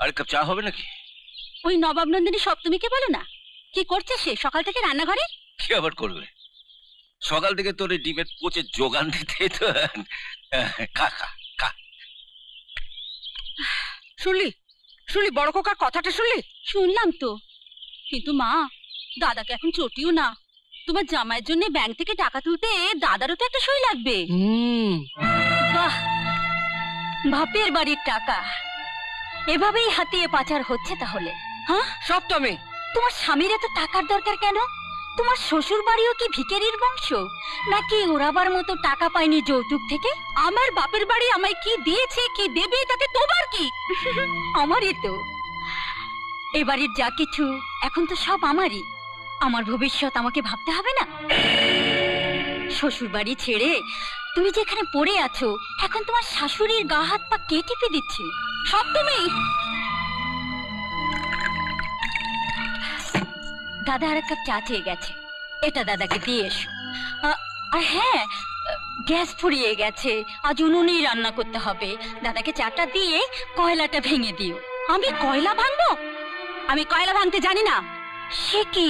আর cup চা হবে নাকি? ওই নবাব নন্দিনী সপ্তমীকে বলো না, কি করছে সে সকাল থেকে রান্নাঘরে? কি আবার করবে? সকাল থেকে তোর এই ডিমের পচে যোগান দিতে তো। খা খা খা। শুনলি শুনলি বড় খোকার কথাটা শুনলি? শুনলাম তো, কিন্তু মা, দাদাকে এখন চটিও না। তোমার জামাইয়ের জন্য ব্যাংক থেকে টাকা তুলতে দাদারও তো একটা সই লাগবে। বাহ, বাপের বাড়ির টাকা এভাবেই হাতিয়ে পাচার হচ্ছে তাহলে? হ্যাঁ সপ্তমী, তোমার স্বামীর এত টাকার দরকার কেন? তোমার শ্বশুর বাড়িও কি ভিখারির বংশ, নাকি ওরাবার মতো টাকা পায়নি যৌতুক থেকে? আমার বাপের বাড়ি আমায় কি দিয়েছে কি দেবে তাতে তোমার কি? আমারই তো। এবারের যা কিছু এখন তো সব আমারই। আমার ভবিষ্যৎ আমাকে ভাবতে হবে না? শ্বশুর বাড়ি ছেড়ে তুমি যেখানে পড়ে আছো, এখন তোমার শাশুড়ির গা হাত পা কে টিপে দিচ্ছে? সপ্তমী, দাদা আর এক কাপ চা চেয়ে গেছে, এটা দাদাকে দিয়ে এসো। আর হ্যাঁ, গ্যাস ফুরিয়ে গেছে, আজ উনুনেই রান্না করতে হবে। দাদাকে চাটা দিয়ে কয়লাটা ভেঙে দিও। আমি কয়লা ভাঙবো? আমি কয়লা ভাঙতে জানি না। সে কি,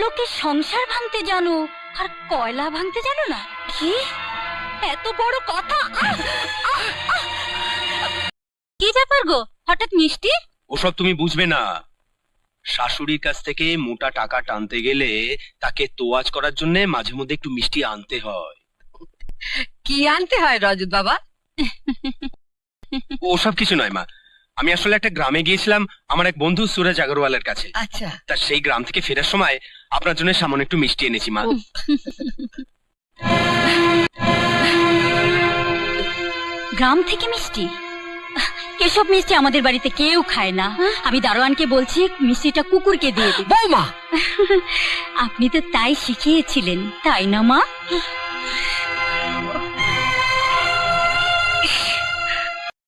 লোকে সংসার ভাঙতে জানো আর কয়লা ভাঙতে জানো না? কি এত বড় কথা! কি ব্যাপার গো, হঠাৎ মিষ্টি? ওসব তুমি বুঝবে না। শাশুড়ির কাছ থেকে মোটা টাকা টানতে গেলে তাকে তোয়াজ করার জন্য মাঝে মধ্যে একটু মিষ্টি আনতে হয়। কি আনতে হয় রজত বাবা? ওসব কিছু নয় মা, আমি আসলে একটা গ্রামে গিয়েছিলাম আমার এক বন্ধু সুরজ আগরওয়ালের কাছে। আচ্ছা, তা সেই গ্রাম থেকে ফেরার সময় আপনার জন্য সামান্য একটু মিষ্টি এনেছি মা। গ্রাম থেকে মিষ্টি? এসব মিষ্টি আমাদের বাড়িতে কেউ খায় না। আমি দারোয়ানকে বলছি মিষ্টিটা কুকুরকে দিয়ে দিবে। বৌমা, আপনি তো তাই শিখিয়েছিলেন, তাই না মা?